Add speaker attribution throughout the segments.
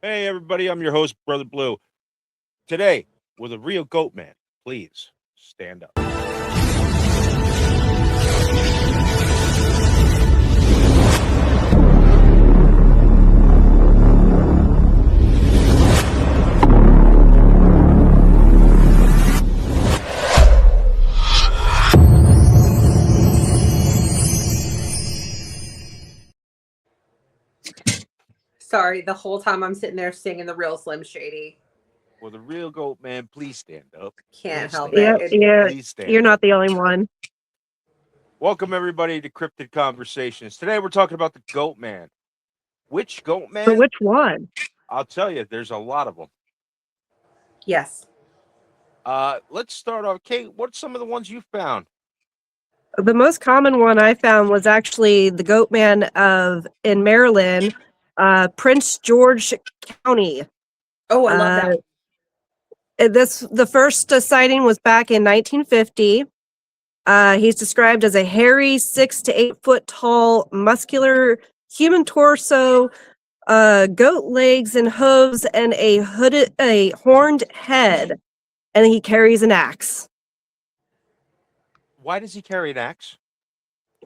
Speaker 1: Hey, everybody, I'm your host, Brother Blue. Today, with a real goat man, please stand up.
Speaker 2: Sorry, the whole time I'm sitting there singing the real Slim Shady.
Speaker 1: With a real goat man, please stand up.
Speaker 2: Can't
Speaker 1: Please
Speaker 2: help
Speaker 1: stand
Speaker 2: it.
Speaker 1: up.
Speaker 3: Yep, yeah,
Speaker 1: Please
Speaker 3: you're
Speaker 1: stand
Speaker 3: not
Speaker 1: up.
Speaker 3: the only one.
Speaker 1: Welcome, everybody, to Cryptid Conversations. Today, we're talking about the goat man. Which goat
Speaker 3: But
Speaker 1: man?
Speaker 3: which one?
Speaker 1: I'll tell you, there's a lot of them.
Speaker 2: Yes.
Speaker 1: Let's start off. Kate, what's some of the ones you found?
Speaker 3: The most common one I found was actually the Goatman of in Maryland, Prince George County.
Speaker 2: Oh, I love that.
Speaker 3: The first sighting was back in 1950. He's described as a hairy, 6 to 8 foot tall, muscular human torso, goat legs and hooves, and a horned head, and he carries an axe.
Speaker 1: Why does he carry an axe?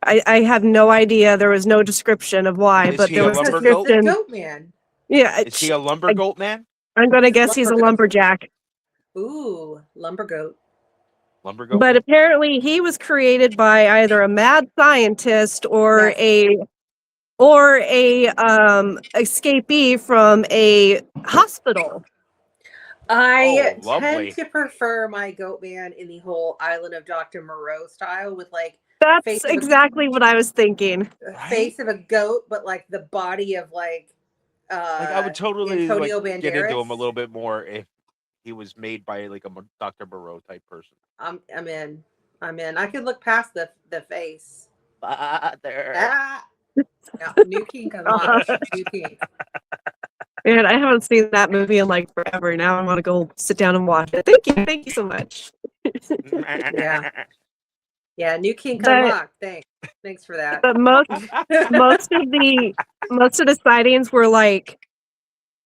Speaker 3: I have no idea. There was no description of why,
Speaker 1: Is
Speaker 3: but
Speaker 1: he
Speaker 3: there
Speaker 1: a
Speaker 3: was
Speaker 1: lumber
Speaker 2: It's the
Speaker 1: goat?
Speaker 3: description.
Speaker 2: goat man.
Speaker 3: Yeah,
Speaker 1: Is he a lumber goat man?
Speaker 3: I'm gonna
Speaker 2: He's a
Speaker 3: guess he's a
Speaker 2: lumber goat.
Speaker 3: lumberjack.
Speaker 2: Ooh, lumber goat.
Speaker 1: Lumber goat
Speaker 3: But
Speaker 1: man?
Speaker 3: apparently, he was created by either a mad scientist or
Speaker 2: Yes.
Speaker 3: a escapee from a hospital.
Speaker 2: I
Speaker 1: Oh,
Speaker 2: tend
Speaker 1: lovely.
Speaker 2: to prefer my goat man in the whole Island of Dr. Moreau style with like
Speaker 3: That's
Speaker 2: face of
Speaker 3: exactly what I was thinking.
Speaker 1: Right?
Speaker 2: face of a goat, but like the body of like
Speaker 1: Like, I would totally
Speaker 2: Antonio
Speaker 1: get into him a
Speaker 2: Banderas.
Speaker 1: little bit more if he was made by like a Dr. Moreau type person.
Speaker 2: I'm in. I'm in. I could look past the face.
Speaker 1: Father.
Speaker 2: Ah, yeah, new kink unlocked. New kink.
Speaker 3: And I haven't seen that movie in like forever. Now I want to go sit down and watch it. Thank you so much.
Speaker 2: Yeah. Yeah, new kink
Speaker 3: But
Speaker 2: unlocked. Thanks for that.
Speaker 3: but most of the sightings were like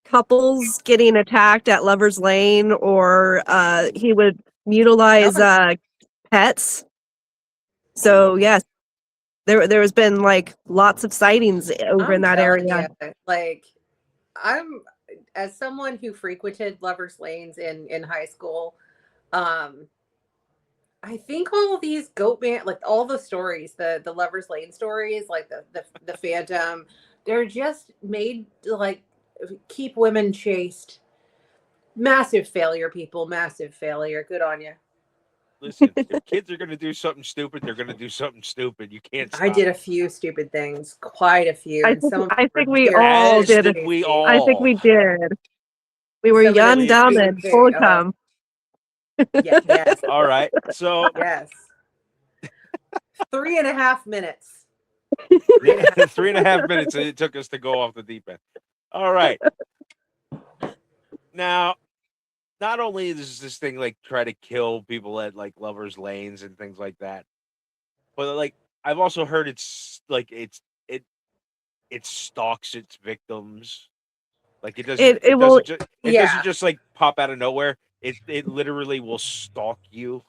Speaker 3: couples getting attacked at Lover's Lane, or he would utilize pets. So
Speaker 1: lovely.
Speaker 3: yes, there has been like lots of sightings over in
Speaker 2: I'm
Speaker 3: that
Speaker 2: telling
Speaker 3: area.
Speaker 2: you, like I'm as someone who frequented lovers lanes in high school, um, I think all of these goat man, like all the stories, the lovers lane stories, like the phantom, they're just made to like keep women chaste. Massive failure, people. Massive failure. Good on you.
Speaker 1: Listen, if kids are going to do something stupid, they're going to do something stupid. You can't
Speaker 2: I
Speaker 1: stop
Speaker 2: did a
Speaker 1: them.
Speaker 2: few stupid things, quite a few, and some of them
Speaker 3: I
Speaker 2: were
Speaker 3: think we
Speaker 2: very
Speaker 3: all
Speaker 1: As
Speaker 3: did.
Speaker 1: did we
Speaker 2: tasty.
Speaker 3: I think
Speaker 1: all.
Speaker 3: we did. We were
Speaker 2: Some of them
Speaker 3: young, dumb,
Speaker 1: Believe me.
Speaker 3: and full of
Speaker 2: very
Speaker 3: cum.
Speaker 2: yeah, yes,
Speaker 1: All right. So,
Speaker 2: yes. 3.5 minutes.
Speaker 1: 3.5 minutes it took us to go off the deep end. All right. Now, not only does this thing like try to kill people at like lovers' lanes and things like that, but like I've also heard it's like it stalks its victims. Like it doesn't
Speaker 3: It will.
Speaker 1: it doesn't
Speaker 2: Yeah.
Speaker 1: just like pop out of nowhere. It literally will stalk you.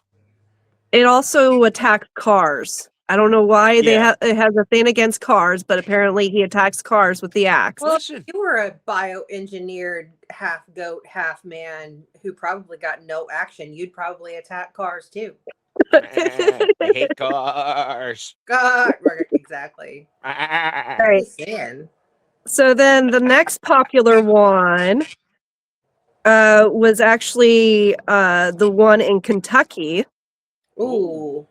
Speaker 3: It also attacks cars. I don't know why
Speaker 1: Yeah.
Speaker 3: it has a thing against cars, but apparently he attacks cars with the axe.
Speaker 2: Well,
Speaker 1: Listen.
Speaker 2: you were a bioengineered half goat, half man who probably got no action. You'd probably attack cars too.
Speaker 1: I hate cars.
Speaker 2: God, right, exactly.
Speaker 3: Right.
Speaker 2: Just saying.
Speaker 3: So then the next popular one was actually the one in Kentucky
Speaker 2: Ooh,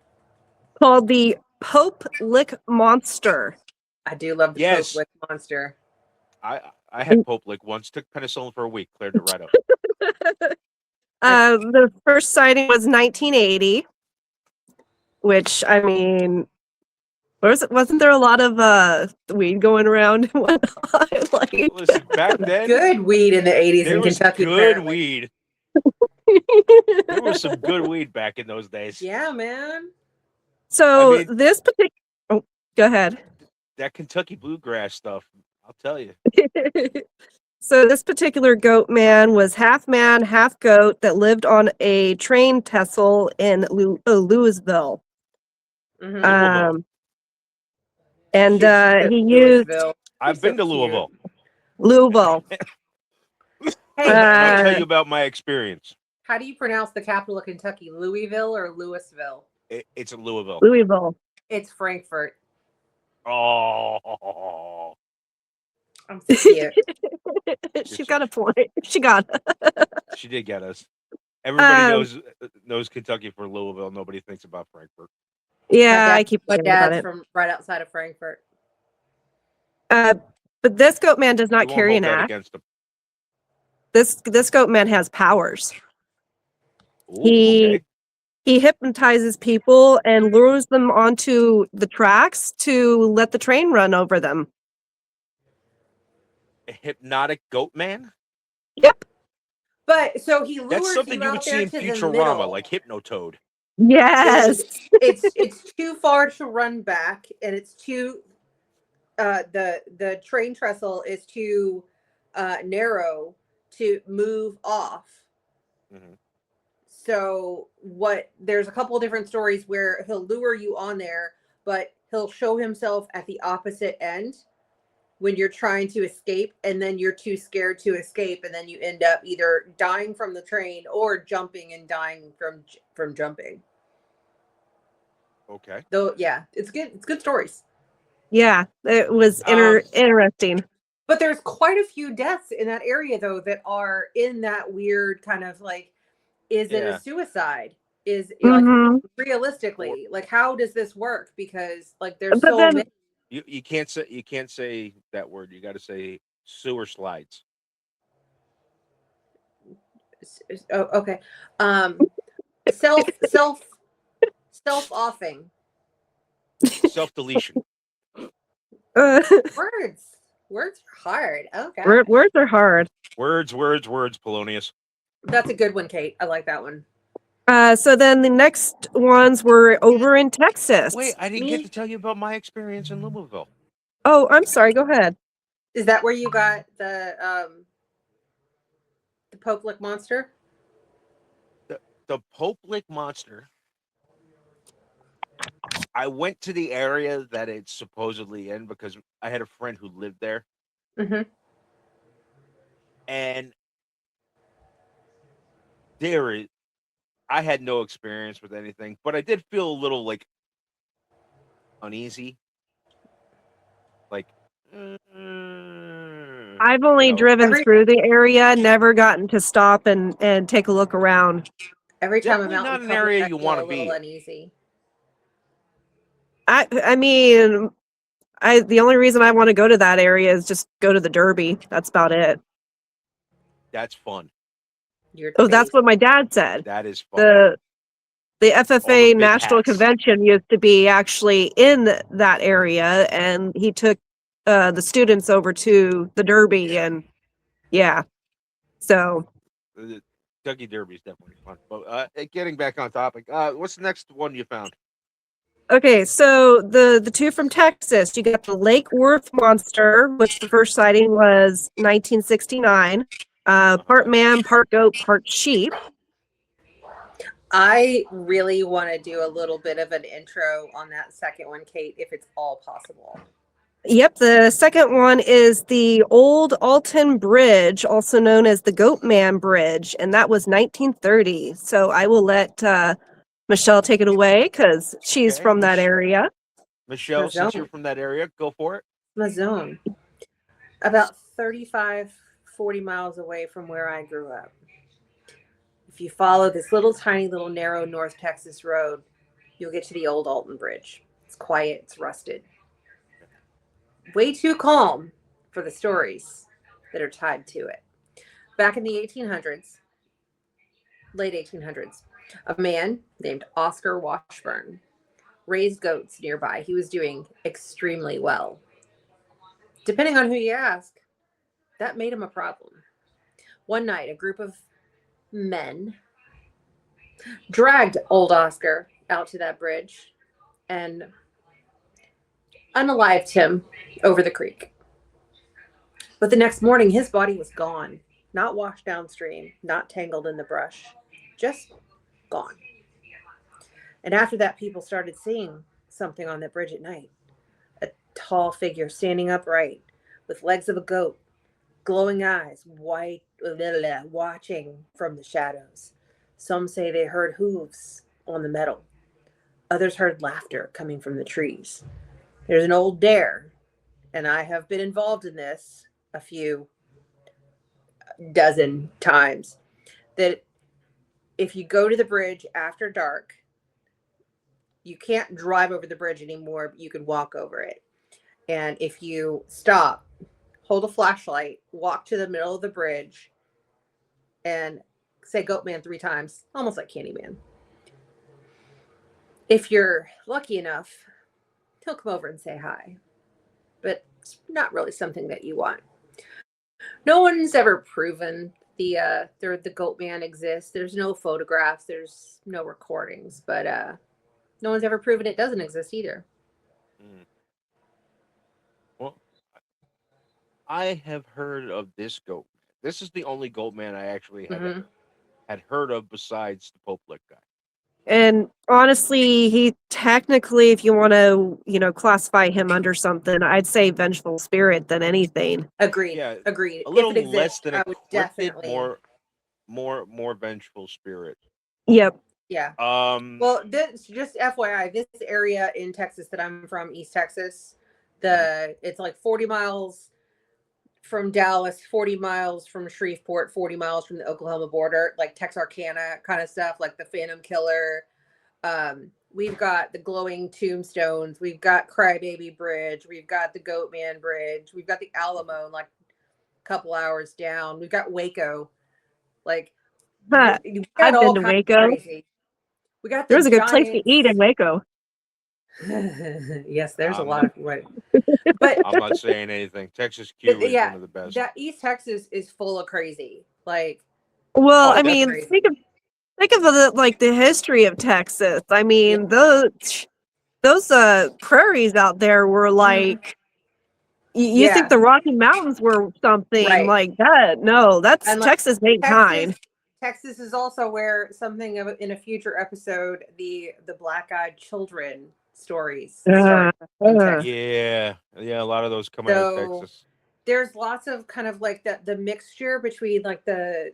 Speaker 3: called the Pope Lick Monster.
Speaker 2: I do love the
Speaker 1: Yes.
Speaker 2: Pope Lick monster.
Speaker 1: I had Pope Lick once, took penicillin for a week, cleared it right up.
Speaker 3: The first sighting was 1980, which I mean, wasn't there a lot of weed going around and whatnot? Like,
Speaker 1: Listen, back then
Speaker 2: Good weed in the 80s
Speaker 1: there
Speaker 2: in
Speaker 1: was
Speaker 2: Kentucky.
Speaker 1: good
Speaker 2: apparently.
Speaker 1: weed. There was some good weed back in those days.
Speaker 2: Yeah, man.
Speaker 3: So
Speaker 1: I mean-
Speaker 3: this particular, oh, go ahead.
Speaker 1: That Kentucky bluegrass stuff, I'll tell you.
Speaker 3: So this particular goat man was half man, half goat that lived on a train trestle in Louisville.
Speaker 2: Mhm.
Speaker 1: Louisville.
Speaker 3: And
Speaker 2: Shoot,
Speaker 3: he used
Speaker 2: Louisville.
Speaker 1: I've
Speaker 2: He's so
Speaker 1: been to
Speaker 2: cute.
Speaker 1: Louisville.
Speaker 3: Louisville.
Speaker 2: Hey,
Speaker 1: And I'll tell
Speaker 3: Uh,
Speaker 1: you about my experience.
Speaker 2: how do you pronounce the capital of Kentucky? Louisville or Louisville?
Speaker 1: It's in Louisville.
Speaker 3: Louisville.
Speaker 2: It's Frankfurt.
Speaker 1: Oh,
Speaker 2: I'm so cute.
Speaker 3: She got a point. She got it.
Speaker 1: she did get us. Everybody
Speaker 3: Um,
Speaker 1: knows Kentucky for Louisville. Nobody thinks about Frankfurt.
Speaker 3: Yeah, I keep
Speaker 2: My
Speaker 3: forgetting about
Speaker 2: dad's
Speaker 3: it.
Speaker 2: from right outside of Frankfurt.
Speaker 3: But this goat man does not
Speaker 1: You won't
Speaker 3: carry
Speaker 1: hold
Speaker 3: an
Speaker 1: that
Speaker 3: axe.
Speaker 1: against him.
Speaker 3: This goat man has powers.
Speaker 1: Ooh,
Speaker 3: He
Speaker 1: okay.
Speaker 3: he hypnotizes people and lures them onto the tracks to let the train run over them.
Speaker 1: A hypnotic goat man?
Speaker 3: Yep.
Speaker 2: But so he
Speaker 1: That's
Speaker 2: lures
Speaker 1: something
Speaker 2: you
Speaker 1: you would
Speaker 2: out
Speaker 1: see
Speaker 2: there
Speaker 1: in
Speaker 2: to the
Speaker 1: Futurama,
Speaker 2: middle.
Speaker 1: like Hypnotoad.
Speaker 3: Yes.
Speaker 2: It's too far to run back, and it's too the train trestle is too narrow to move off.
Speaker 1: Mhm.
Speaker 2: So there's a couple of different stories where he'll lure you on there, but he'll show himself at the opposite end when you're trying to escape, and then you're too scared to escape, and then you end up either dying from the train or jumping and dying from jumping.
Speaker 1: Okay.
Speaker 2: Though yeah, it's good stories.
Speaker 3: Yeah, it was interesting.
Speaker 2: But there's quite a few deaths in that area though that are in that weird kind of like, is it a
Speaker 1: Yeah.
Speaker 2: suicide? Is like
Speaker 3: Hmm
Speaker 2: realistically, like how does this work? Because like there's
Speaker 3: But
Speaker 2: so
Speaker 3: then,
Speaker 2: many.
Speaker 1: You can't say that word. You got to say sewer slides.
Speaker 2: Oh, okay. Self self self offing
Speaker 1: Self deletion.
Speaker 3: uh,
Speaker 2: words. Words are hard. Oh gosh,
Speaker 3: words are hard.
Speaker 1: Words, Polonius.
Speaker 2: that's a good one, Kate. I like that one.
Speaker 3: So then the next ones were over in Texas.
Speaker 1: Wait, I didn't get
Speaker 2: Me,
Speaker 1: to tell you about my experience in Louisville.
Speaker 3: Oh, I'm sorry. Go ahead.
Speaker 2: is that where you got the Poke Lick monster?
Speaker 1: The Pope Lake Monster. I went to the area that it's supposedly in because I had a friend who lived there,
Speaker 2: Mm-hmm.
Speaker 1: and there is. I had no experience with anything, but I did feel a little like uneasy. Like,
Speaker 3: I've only driven
Speaker 2: Every
Speaker 3: through the area, never gotten to stop and take a look around.
Speaker 2: every time I'm
Speaker 1: definitely
Speaker 2: out in
Speaker 1: not an
Speaker 2: public,
Speaker 1: area
Speaker 2: I
Speaker 1: you
Speaker 2: feel
Speaker 1: want
Speaker 2: a
Speaker 1: to
Speaker 2: little
Speaker 1: be in.
Speaker 2: uneasy.
Speaker 3: I mean, the only reason I want to go to that area is just go to the Derby. That's about it.
Speaker 1: That's fun.
Speaker 2: Your
Speaker 3: Oh, that's
Speaker 2: face.
Speaker 3: what my dad said.
Speaker 1: That is fun.
Speaker 3: The
Speaker 1: All the
Speaker 3: FFA
Speaker 1: big
Speaker 3: National
Speaker 1: hats.
Speaker 3: Convention used to be actually in that area, and he took the students over to the Derby, and yeah. So
Speaker 1: The Kentucky Derby is definitely fun. But getting back on topic, what's the next one you found?
Speaker 3: okay, so the two from Texas, you got the Lake Worth monster, which the first sighting was 1969. Part man, part goat, part sheep.
Speaker 2: I really want to do a little bit of an intro on that second one, Kate, if it's all possible.
Speaker 3: Yep, the second one is the Old Alton Bridge, also known as the Goatman Bridge, and that was 1930. So I will let Michelle take it away because she's
Speaker 1: Okay,
Speaker 3: from that area.
Speaker 1: Michelle,
Speaker 2: My
Speaker 1: since you're
Speaker 2: zone.
Speaker 1: from that area, go for it.
Speaker 2: My zone. About 35, 40 miles away from where I grew up. If you follow this little tiny little narrow North Texas road, you'll get to the Old Alton Bridge. It's quiet, it's rusted. Way too calm for the stories that are tied to it. Back in the 1800s, late 1800s, a man named Oscar Washburn raised goats nearby. He was doing extremely well. Depending on who you ask, that made him a problem. One night, a group of men dragged old Oscar out to that bridge and unalived him over the creek. But the next morning, his body was gone, not washed downstream, not tangled in the brush, just gone. And after that, people started seeing something on the bridge at night, a tall figure standing upright with legs of a goat, glowing eyes, white, watching from the shadows. Some say they heard hooves on the metal. Others heard laughter coming from the trees. There's an old dare, and I have been involved in this a few dozen times, that if you go to the bridge after dark, you can't drive over the bridge anymore, but you can walk over it. And if you stop, hold a flashlight, walk to the middle of the bridge, and say Goatman 3 times, almost like Candyman. If you're lucky enough, he'll come over and say hi. But it's not really something that you want. No one's ever proven the Goatman exists. There's no photographs, there's no recordings, but no one's ever proven it doesn't exist either.
Speaker 1: Well, I have heard of this goat. This is the only Goatman I actually had heard of besides the Pope Lick guy.
Speaker 3: And honestly, he technically, if you want to, classify him under something, I'd say vengeful spirit than anything.
Speaker 2: Agreed.
Speaker 1: Yeah,
Speaker 2: Agreed.
Speaker 1: a little
Speaker 2: if it exists,
Speaker 1: less than
Speaker 2: I
Speaker 1: a
Speaker 2: would
Speaker 1: cryptid,
Speaker 2: definitely
Speaker 1: more vengeful spirit.
Speaker 3: Yep.
Speaker 2: Yeah. Well, this just FYI, this area in Texas that I'm from, East Texas, it's like 40 miles from Dallas, 40 miles from Shreveport, 40 miles from the Oklahoma border, like Texarkana kind of stuff, like the Phantom Killer. We've got the glowing tombstones. We've got Crybaby Bridge. We've got the Goatman Bridge. We've got the Alamo, like a couple hours down. We've got Waco. Like,
Speaker 3: Huh.
Speaker 2: we
Speaker 3: I've
Speaker 2: got
Speaker 3: been
Speaker 2: all
Speaker 3: to
Speaker 2: kinds
Speaker 3: Waco.
Speaker 2: of crazy. We got the
Speaker 3: There was a good place to eat in Waco.
Speaker 2: Yes, there's a lot of right. But
Speaker 1: I'm not saying anything. Texas Q is one of the best.
Speaker 2: That East Texas is full of crazy. Like,
Speaker 3: well, I
Speaker 1: that's
Speaker 3: mean,
Speaker 2: crazy.
Speaker 3: think of the history of Texas. I mean, those prairies out there were like, you think the Rocky Mountains were something like that? No, that's
Speaker 2: And
Speaker 3: Texas ain't kind.
Speaker 2: Texas is also where something of in a future episode, the black-eyed children stories start in Texas.
Speaker 1: Yeah, a lot of those come out of Texas.
Speaker 2: There's lots of kind of like the mixture between like the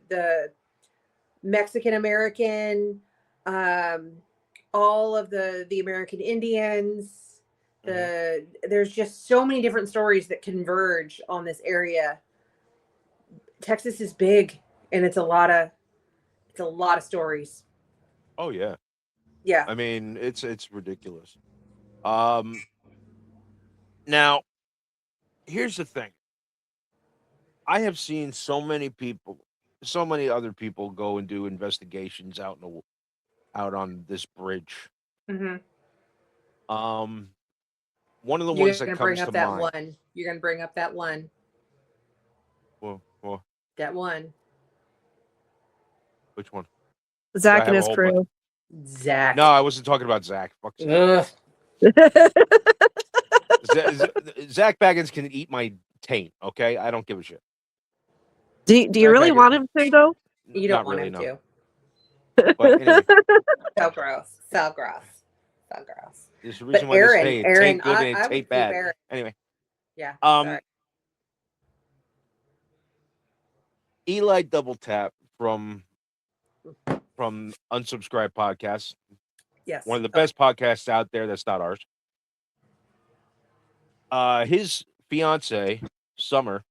Speaker 2: Mexican American, all of the American Indians. There's just so many different stories that converge on this area. Texas is big, and it's a lot of stories.
Speaker 1: Oh yeah.
Speaker 2: Yeah.
Speaker 1: I mean, it's ridiculous. Now, here's the thing. I have seen so many other people go and do investigations out on this bridge.
Speaker 2: Mm-hmm.
Speaker 1: One of the ones that comes to
Speaker 2: mind. You're gonna bring up that one.
Speaker 1: Well,
Speaker 2: that one.
Speaker 1: Which one?
Speaker 3: Zach and his crew.
Speaker 2: Zach.
Speaker 1: No, I wasn't talking about Zach. Fuck Zach. Zach Baggins can eat my taint. Okay, I don't give a shit.
Speaker 3: Do you really want him to though?
Speaker 2: You don't want him to.
Speaker 1: But anyway.
Speaker 2: So gross.
Speaker 1: There's a reason why
Speaker 2: Aaron,
Speaker 1: they say it taint good and it
Speaker 2: I
Speaker 1: taint bad. Anyway.
Speaker 2: Yeah.
Speaker 1: Sorry. Eli Double Tap from Unsubscribed Podcasts.
Speaker 2: Yes.
Speaker 1: One of the best podcasts out there that's not ours. His fiance, Sav.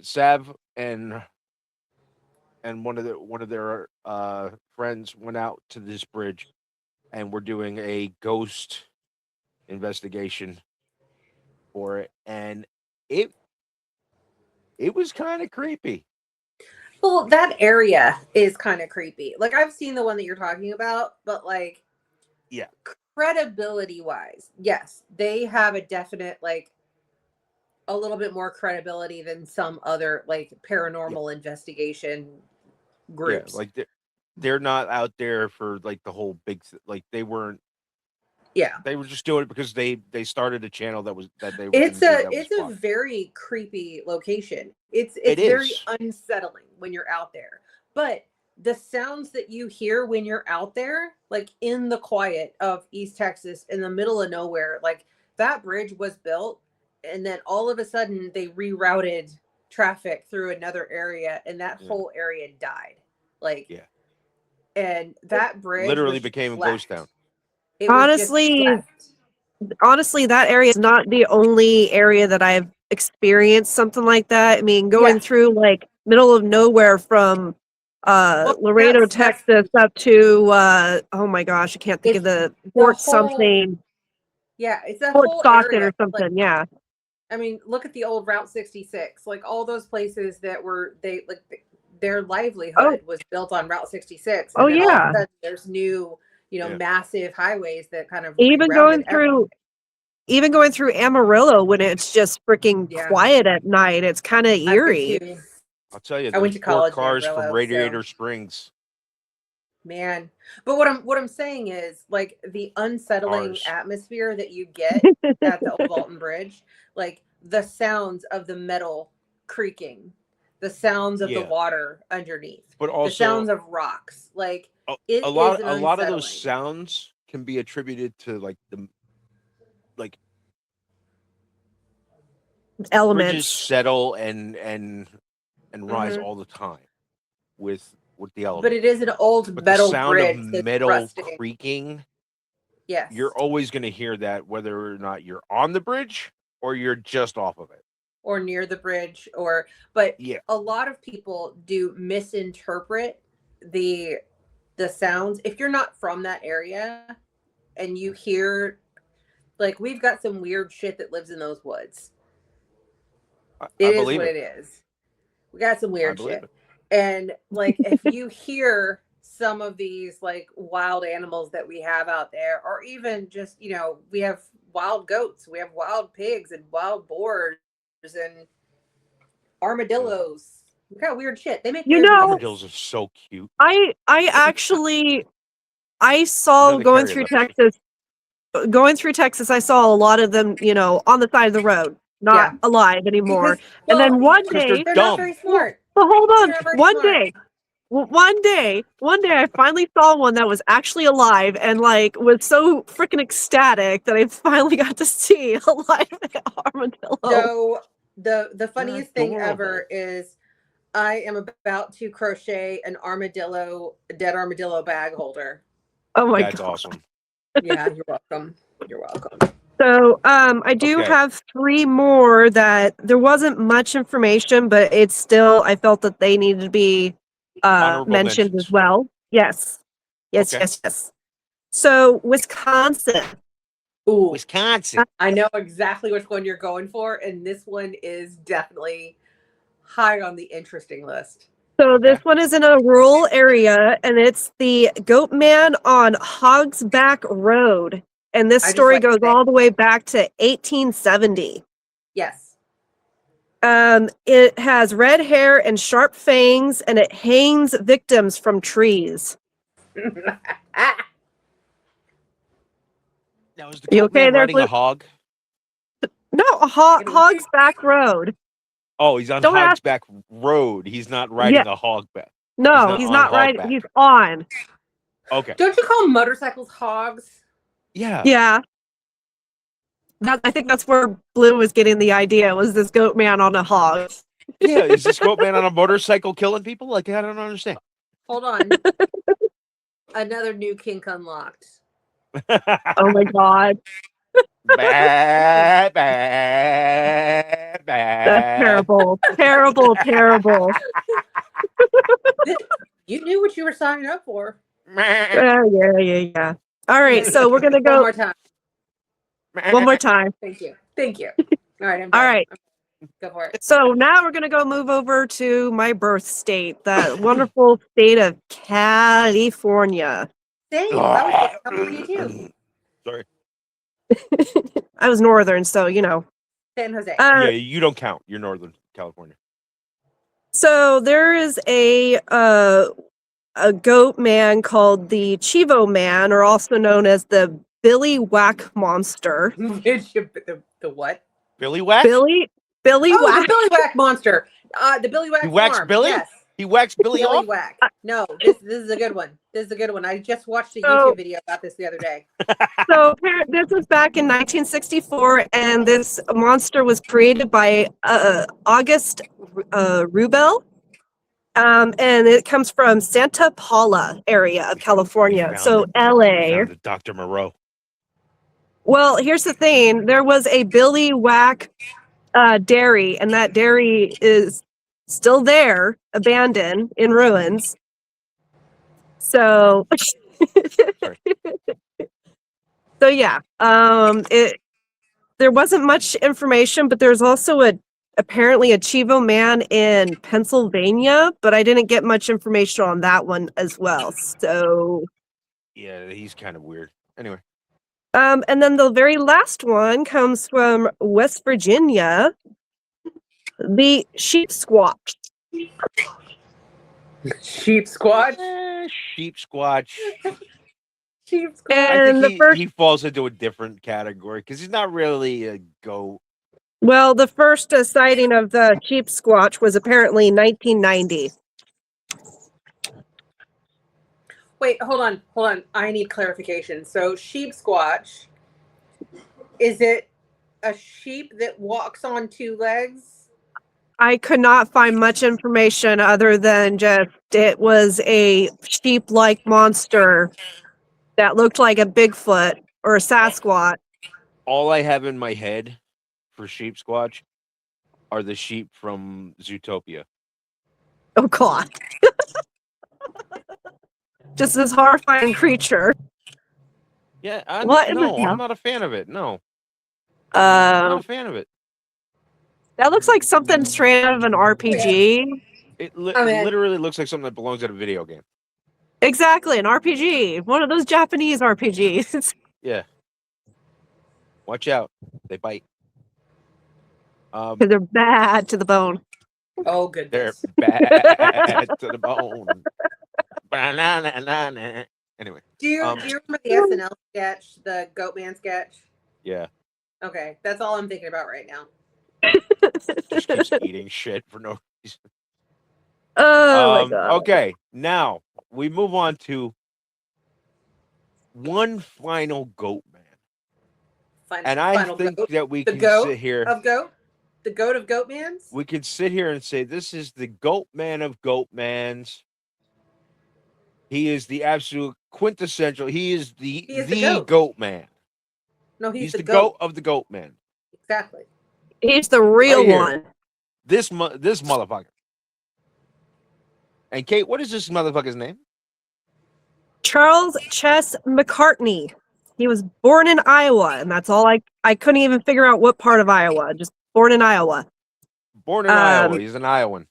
Speaker 1: Sav and one of their friends went out to this bridge and were doing a ghost investigation for it, and it was kind of creepy.
Speaker 2: Well, that area is kind of creepy. Like, I've seen the one that you're talking about, but like,
Speaker 1: yeah,
Speaker 2: credibility wise, yes, they have a definite, like, a little bit more credibility than some other like paranormal investigation groups.
Speaker 1: Yeah, like they're not out there for like the whole big, like they weren't
Speaker 2: Yeah.
Speaker 1: They were just doing it because they started a channel that they were going to
Speaker 2: It's
Speaker 1: do
Speaker 2: a
Speaker 1: that was
Speaker 2: it's a
Speaker 1: fun.
Speaker 2: very creepy location. It's
Speaker 1: It
Speaker 2: very
Speaker 1: is.
Speaker 2: unsettling when you're out there. But the sounds that you hear when you're out there, like in the quiet of East Texas in the middle of nowhere, like that bridge was built and then all of a sudden they rerouted traffic through another area and that
Speaker 1: Yeah.
Speaker 2: whole area died. Like
Speaker 1: Yeah.
Speaker 2: and that bridge
Speaker 1: Literally
Speaker 2: was just
Speaker 1: became a ghost
Speaker 2: left.
Speaker 1: town.
Speaker 2: It was just
Speaker 3: Honestly,
Speaker 2: left.
Speaker 3: that area is not the only area that I've experienced something like that. I mean, going
Speaker 2: Yeah.
Speaker 3: through like middle of nowhere from
Speaker 2: Well,
Speaker 3: Laredo,
Speaker 2: that's
Speaker 3: Texas up to oh my gosh, I can't think
Speaker 2: it's
Speaker 3: of the
Speaker 2: the
Speaker 3: Fort
Speaker 2: whole
Speaker 3: something,
Speaker 2: yeah, it's that
Speaker 3: Fort
Speaker 2: whole
Speaker 3: Stockton
Speaker 2: area.
Speaker 3: or
Speaker 2: Like,
Speaker 3: something. Yeah.
Speaker 2: I mean, look at the old Route 66. Like all those places that were their
Speaker 3: Oh,
Speaker 2: livelihood was built on Route 66,
Speaker 3: oh
Speaker 2: and then all of a
Speaker 3: yeah.
Speaker 2: sudden there's new,
Speaker 1: Yeah.
Speaker 2: massive highways that kind of
Speaker 3: Even
Speaker 2: rerouted
Speaker 3: going
Speaker 2: everything.
Speaker 3: through even going through Amarillo when it's just freaking
Speaker 2: Yeah,
Speaker 3: quiet at night, it's kind of
Speaker 2: I've been
Speaker 3: eerie.
Speaker 2: to.
Speaker 1: I'll tell you,
Speaker 2: I went
Speaker 1: those
Speaker 2: to
Speaker 1: poor
Speaker 2: college in
Speaker 1: cars from
Speaker 2: Amarillo, so
Speaker 1: Radiator Springs.
Speaker 2: man. But what I'm saying is like the unsettling
Speaker 1: Cars.
Speaker 2: atmosphere that you get at the Old Alton Bridge, like the sounds of the metal creaking, the sounds of the
Speaker 1: Yeah.
Speaker 2: water underneath,
Speaker 1: But
Speaker 2: the
Speaker 1: also
Speaker 2: sounds of rocks. Like
Speaker 1: a,
Speaker 2: it
Speaker 1: a
Speaker 2: is
Speaker 1: lot
Speaker 2: an
Speaker 1: a lot of those
Speaker 2: unsettling.
Speaker 1: sounds can be attributed to like the like bridges
Speaker 3: Elements.
Speaker 1: settle and rise
Speaker 2: Mhm.
Speaker 1: all the time with the
Speaker 2: But it
Speaker 1: elements.
Speaker 2: is an old
Speaker 1: But the
Speaker 2: metal
Speaker 1: sound of
Speaker 2: bridge that's
Speaker 1: metal
Speaker 2: rusting.
Speaker 1: creaking, you're
Speaker 2: Yes.
Speaker 1: always going to hear that whether or not you're on the bridge or you're just off of it.
Speaker 2: Or near the bridge but
Speaker 1: Yeah.
Speaker 2: a lot of people do misinterpret the sounds if you're not from that area and you hear like we've got some weird shit that lives in those woods.
Speaker 1: I
Speaker 2: It is
Speaker 1: believe
Speaker 2: what
Speaker 1: it.
Speaker 2: it is. We got some
Speaker 1: I
Speaker 2: weird
Speaker 1: believe
Speaker 2: shit.
Speaker 1: it.
Speaker 2: And like if you hear some of these like wild animals that we have out there, or even just, we have wild goats, we have wild pigs and wild boars and armadillos. We got weird shit. They make
Speaker 3: You
Speaker 2: weird
Speaker 3: know,
Speaker 1: Armadillos
Speaker 2: noises.
Speaker 1: are so cute.
Speaker 3: I actually I
Speaker 1: You
Speaker 3: saw
Speaker 1: know they carry
Speaker 3: going through Texas, I saw a lot of them, on the side of the road, not
Speaker 2: Yeah.
Speaker 3: alive anymore.
Speaker 2: Because
Speaker 3: And
Speaker 2: well,
Speaker 3: then one
Speaker 1: because they're
Speaker 3: day,
Speaker 2: they're not
Speaker 1: dumb.
Speaker 2: very smart.
Speaker 3: but hold
Speaker 2: They're
Speaker 3: on,
Speaker 2: not very
Speaker 3: one
Speaker 2: smart.
Speaker 3: day, one day, I finally saw one that was actually alive and like was so freaking ecstatic that I finally got to see a live armadillo.
Speaker 2: So the
Speaker 1: They're
Speaker 2: funniest thing
Speaker 1: adorable.
Speaker 2: ever is I am about to crochet a dead armadillo bag holder.
Speaker 3: Oh my
Speaker 1: That's
Speaker 3: god.
Speaker 1: awesome.
Speaker 2: Yeah, you're welcome. You're welcome.
Speaker 3: So, I do
Speaker 1: Okay.
Speaker 3: have 3 more that there wasn't much information, but it's still I felt that they needed to be,
Speaker 1: Honorable
Speaker 3: mentioned as
Speaker 1: mentions.
Speaker 3: well. Yes. Yes,
Speaker 1: Okay.
Speaker 3: yes, yes. So, Wisconsin.
Speaker 2: Ooh,
Speaker 1: Wisconsin.
Speaker 2: I know exactly which one you're going for, and this one is definitely high on the interesting list.
Speaker 3: So,
Speaker 1: Okay.
Speaker 3: this one is in a rural area, and it's the Goatman on Hogsback Road, and this
Speaker 2: I just
Speaker 3: story
Speaker 2: like
Speaker 3: goes
Speaker 2: saying
Speaker 3: all the way back to 1870.
Speaker 2: yes.
Speaker 3: It has red hair and sharp fangs, and it hangs victims from trees.
Speaker 1: Now is the
Speaker 3: You
Speaker 1: goat
Speaker 3: okay
Speaker 1: man
Speaker 3: there,
Speaker 1: riding a
Speaker 3: Blue?
Speaker 1: hog?
Speaker 3: No, Hog's Back Road.
Speaker 1: Oh, he's on
Speaker 3: Don't ask.
Speaker 1: Hogsback Road. He's not
Speaker 3: Yeah,
Speaker 1: riding a hogback. He's
Speaker 3: no,
Speaker 1: not
Speaker 3: he's
Speaker 1: on
Speaker 3: not riding.
Speaker 1: hogback.
Speaker 3: He's on.
Speaker 1: Okay.
Speaker 2: Don't you call motorcycles hogs?
Speaker 1: Yeah.
Speaker 3: Yeah, I think that's where Blue was getting the idea. Was this goat man on a hog?
Speaker 1: Yeah. Is this goat man on a motorcycle killing people? Like, I don't understand.
Speaker 2: Hold on. Another new kink unlocked.
Speaker 3: Oh my god,
Speaker 1: Bah, bah,
Speaker 3: that's
Speaker 1: bah.
Speaker 3: terrible, terrible, terrible.
Speaker 2: You knew what you were signing up for.
Speaker 3: Yeah. All right,
Speaker 2: Yeah.
Speaker 3: so we're gonna
Speaker 2: One
Speaker 3: go
Speaker 2: more time.
Speaker 3: one more time.
Speaker 2: Thank you. Thank you. All right, I'm
Speaker 3: All
Speaker 2: done.
Speaker 3: right.
Speaker 2: Go for it.
Speaker 3: So now we're going to move over to my birth state, the wonderful state of California.
Speaker 2: Same. I was born in California too.
Speaker 1: Sorry.
Speaker 3: I was northern, so
Speaker 2: San Jose.
Speaker 1: Yeah, you don't count. You're Northern California.
Speaker 3: So there is a goat man called the Chivo man, or also known as the Billy Whack monster.
Speaker 2: The what?
Speaker 1: Billy Whack?
Speaker 3: Billy
Speaker 2: Oh,
Speaker 3: Whack.
Speaker 2: the Billy Whack monster. The Billy Whack
Speaker 1: He whacks
Speaker 2: farm.
Speaker 1: Billy?
Speaker 2: Yes.
Speaker 1: He whacks Billy
Speaker 2: Billy
Speaker 1: off?
Speaker 2: Whack. No, this is a good one. This is a good one. I just watched a
Speaker 3: So-
Speaker 2: YouTube video about this the other day.
Speaker 3: So this was back in 1964, and this monster was created by August Rubel. And it comes from Santa Paula area of California.
Speaker 1: We
Speaker 3: So
Speaker 1: found
Speaker 3: LA.
Speaker 1: it, Dr. Moreau.
Speaker 3: Well, here's the thing. There was a Billy Whack dairy, and that dairy is still there, abandoned in ruins. So,
Speaker 1: Sorry.
Speaker 3: so yeah, there wasn't much information, but there's also apparently a Chivo man in Pennsylvania, but I didn't get much information on that one as well. So,
Speaker 1: Yeah, he's kind of weird. Anyway.
Speaker 3: and then the very last one comes from West Virginia, the sheep squatch.
Speaker 2: Sheep squatch.
Speaker 1: Sheep squatch.
Speaker 2: Sheep squatch.
Speaker 1: I
Speaker 3: And
Speaker 1: think he falls into a different category because he's not really a goat.
Speaker 3: Well, the first sighting of the sheep squatch was apparently 1990.
Speaker 2: Wait, hold on. I need clarification. So, sheep squatch, is it a sheep that walks on two legs?
Speaker 3: I could not find much information other than just it was a sheep-like monster that looked like a Bigfoot or a Sasquatch.
Speaker 1: All I have in my head for sheep squatch are the sheep from Zootopia.
Speaker 3: Oh God. Just this horrifying creature.
Speaker 1: Yeah,
Speaker 3: What in the
Speaker 1: I'm
Speaker 3: hell?
Speaker 1: not a fan of it. No, I'm not a
Speaker 3: Uh,
Speaker 1: fan of it.
Speaker 3: that looks like something straight out of an RPG.
Speaker 1: It
Speaker 2: I'm in.
Speaker 1: literally looks like something that belongs in a video game.
Speaker 3: Exactly, an RPG. One of those Japanese RPGs.
Speaker 1: Yeah. Watch out. They bite.
Speaker 3: Because they're bad to the bone.
Speaker 2: Oh,
Speaker 1: They're
Speaker 2: goodness.
Speaker 1: bad to the bone. Banana. Anyway,
Speaker 2: Do you remember the SNL sketch, the Goatman sketch?
Speaker 1: yeah.
Speaker 2: Okay, that's all I'm thinking about right now.
Speaker 1: Just keeps eating shit for no reason.
Speaker 3: Oh my God.
Speaker 1: Okay, now we move on to one final goat man. And I
Speaker 2: Final
Speaker 1: think
Speaker 2: goat.
Speaker 1: that we
Speaker 2: The
Speaker 1: can
Speaker 2: goat
Speaker 1: sit here.
Speaker 2: of goat? The goat of Goatmans?
Speaker 1: We can sit here and say this is the goat man of goat mans. He is the absolute quintessential. He is the goat man.
Speaker 2: No,
Speaker 1: He's the goat of the goat man.
Speaker 2: Exactly.
Speaker 3: He's the real
Speaker 1: Right here.
Speaker 3: one.
Speaker 1: This motherfucker. And Kate, what is this motherfucker's name?
Speaker 3: Charles Chess McCartney. He was born in Iowa, and that's all I couldn't even figure out what part of Iowa. Just born in Iowa.
Speaker 1: Born in Iowa. He's an Iowan.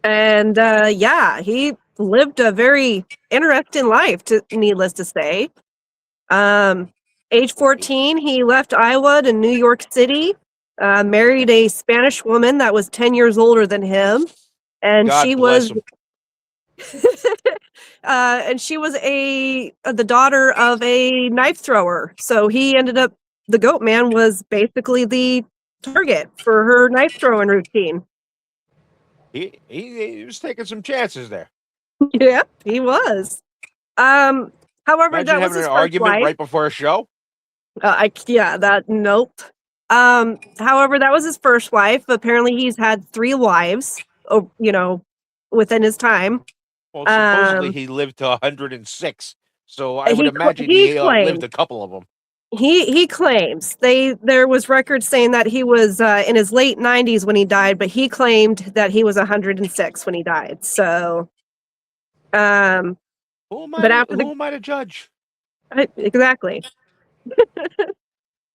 Speaker 3: And yeah, he lived a very interesting life, needless to say. Age 14, he left Iowa to New York City, married a Spanish woman that was 10 years older than him. And
Speaker 1: God
Speaker 3: she
Speaker 1: bless
Speaker 3: was
Speaker 1: him.
Speaker 3: and she was the daughter of a knife thrower. So he ended up, the goat man was basically the target for her knife throwing routine.
Speaker 1: He was taking some chances there.
Speaker 3: Yeah, he was. However,
Speaker 1: Imagine
Speaker 3: that was
Speaker 1: having
Speaker 3: his
Speaker 1: an
Speaker 3: first
Speaker 1: argument
Speaker 3: wife.
Speaker 1: right before a show.
Speaker 3: Nope. However, that was his first wife. Apparently, he's had 3 wives. Within his time.
Speaker 1: Well, supposedly he lived to 106, so I would imagine
Speaker 3: he
Speaker 1: he
Speaker 3: claimed-
Speaker 1: lived a couple of them.
Speaker 3: He claims there was records saying that he was in his late 90s when he died, but he claimed that he was 106 when he died. So,
Speaker 1: Who am I to judge?
Speaker 3: Exactly.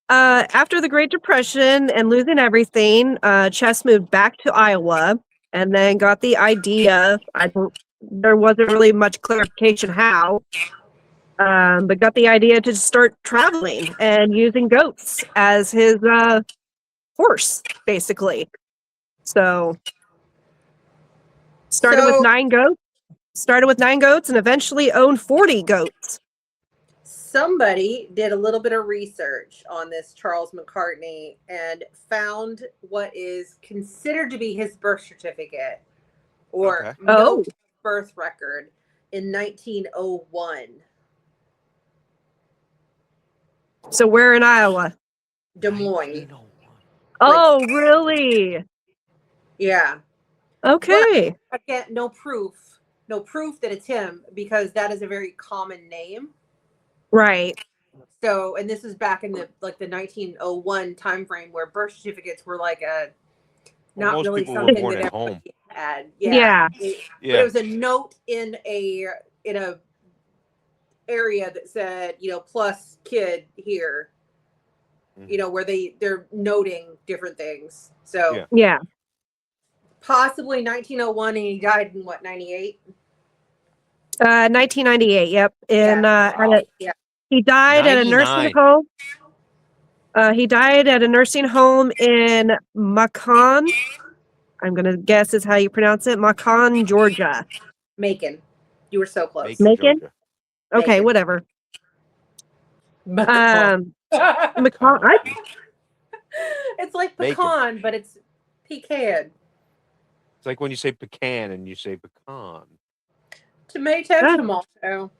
Speaker 3: After the Great Depression and losing everything, Chess moved back to Iowa and then got the idea. There wasn't really much clarification how, but got the idea to start traveling and using goats as his horse, basically. So, started with 9 goats and eventually owned 40 goats.
Speaker 2: somebody did a little bit of research on this Charles McCartney and found what is considered to be his birth certificate or
Speaker 1: Okay.
Speaker 2: note birth record in 1901.
Speaker 3: So where in Iowa?
Speaker 2: Des Moines.
Speaker 1: 1901.
Speaker 3: Oh, really?
Speaker 2: Yeah.
Speaker 3: Okay.
Speaker 2: But again, no proof that it's him because that is a very common name.
Speaker 3: Right.
Speaker 2: So, and this is back in the 1901 time frame where birth certificates were like
Speaker 1: Well,
Speaker 2: not
Speaker 1: most
Speaker 2: really
Speaker 1: people were
Speaker 2: something
Speaker 1: born
Speaker 2: that
Speaker 1: at home.
Speaker 2: everybody had.
Speaker 3: Yeah.
Speaker 2: But
Speaker 1: Yeah.
Speaker 2: it was a note in a area that said, plus kid here, where they're noting different things. So
Speaker 3: Yeah.
Speaker 2: possibly 1901, and he died in what, 98?
Speaker 3: 1998. Yep. And
Speaker 1: Wow.
Speaker 3: he died at a
Speaker 1: 99.
Speaker 3: nursing home. He died at a nursing home in Macon. I'm gonna guess is how you pronounce it. Macon, Georgia.
Speaker 2: Macon. You were so close.
Speaker 1: Macon,
Speaker 3: Macon?
Speaker 1: Georgia.
Speaker 3: Okay,
Speaker 2: Macon.
Speaker 3: whatever.
Speaker 2: Macon.
Speaker 3: Macon.
Speaker 2: It's like
Speaker 1: Macon.
Speaker 2: pecan, but it's pecan.
Speaker 1: It's like when you say pecan and you say pecan.
Speaker 2: Tomato, tomato.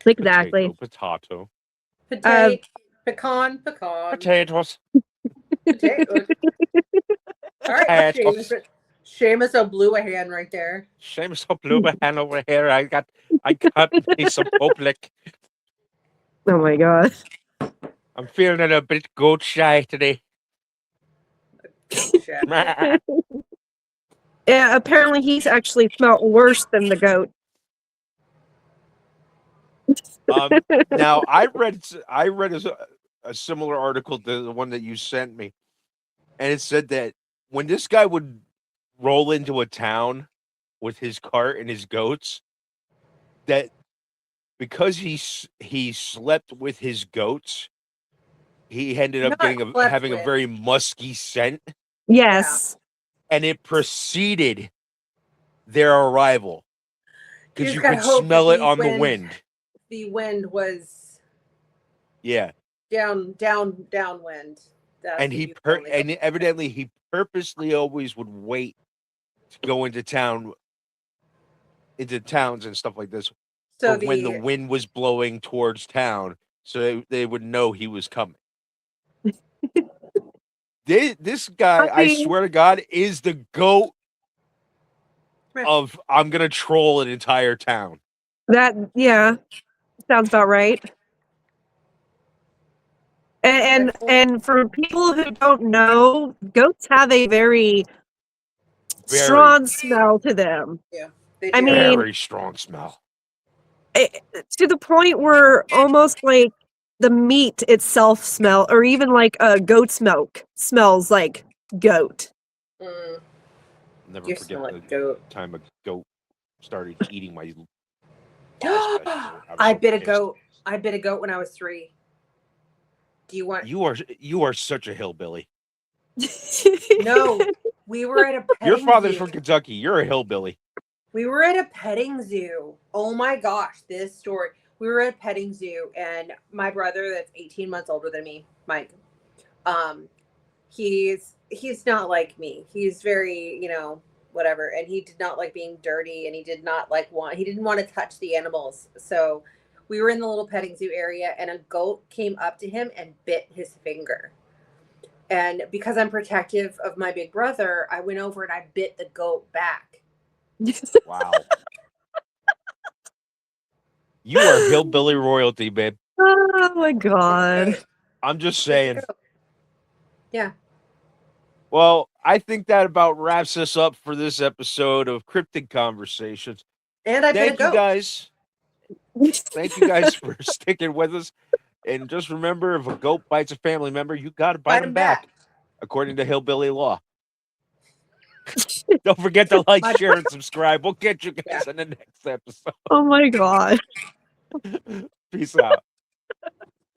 Speaker 3: Exactly.
Speaker 1: Potato.
Speaker 2: Potato, pecan, pecan.
Speaker 1: Potatoes.
Speaker 2: Potatoes. All right, Seamus O'Bluahan right there.
Speaker 1: Seamus O'Bluahan over here. I got me some public.
Speaker 3: Oh my god.
Speaker 1: I'm feeling a bit goat shy today.
Speaker 3: Yeah, apparently he's actually smelt worse than the goat.
Speaker 1: Now I read a similar article to the one that you sent me, and it said that when this guy would roll into a town with his cart and his goats, that because he slept with his goats, he ended up having a very musky scent.
Speaker 3: Yes.
Speaker 1: And it preceded their arrival because you could
Speaker 2: hope
Speaker 1: smell
Speaker 2: that
Speaker 1: it on the wind.
Speaker 2: The wind was downwind.
Speaker 1: And evidently he purposely always would wait to go into towns and stuff like this for when the wind was blowing towards town, so they would know he was coming. This guy, I swear to God, is the goat of I'm gonna troll an entire town.
Speaker 3: That sounds about right. And for people who don't know, goats have a very strong smell to them.
Speaker 2: Yeah,
Speaker 3: I mean,
Speaker 1: very strong smell.
Speaker 3: To the point where almost like the meat itself smell, or even like goat's milk smells like goat.
Speaker 1: Never forget the time a goat started eating my.
Speaker 2: I bit a goat. I bit a goat when I was 3. Do you want?
Speaker 1: You are such a hillbilly.
Speaker 2: No, we were at a petting
Speaker 1: Your father's
Speaker 2: zoo.
Speaker 1: from Kentucky. You're a hillbilly.
Speaker 2: We were at a petting zoo. Oh my gosh, this story. We were at a petting zoo, and my brother, that's 18 months older than me, Mike, he's not like me. He's very, whatever, and he did not like being dirty, and he didn't want to touch the animals. So we were in the little petting zoo area, and a goat came up to him and bit his finger. And because I'm protective of my big brother, I went over and I bit the goat back.
Speaker 1: Wow. You are hillbilly royalty, babe.
Speaker 3: Oh my god.
Speaker 1: I'm just saying.
Speaker 2: Yeah.
Speaker 1: Well, I think that about wraps us up for this episode of Cryptid Conversations.
Speaker 2: And
Speaker 1: thank you guys. Thank you guys for sticking with us. And just remember, if a goat bites a family member, you got to bite him back, according to hillbilly law. Don't forget to like, share, and subscribe. We'll get you guys in the next episode.
Speaker 3: Oh my god.
Speaker 1: Peace out.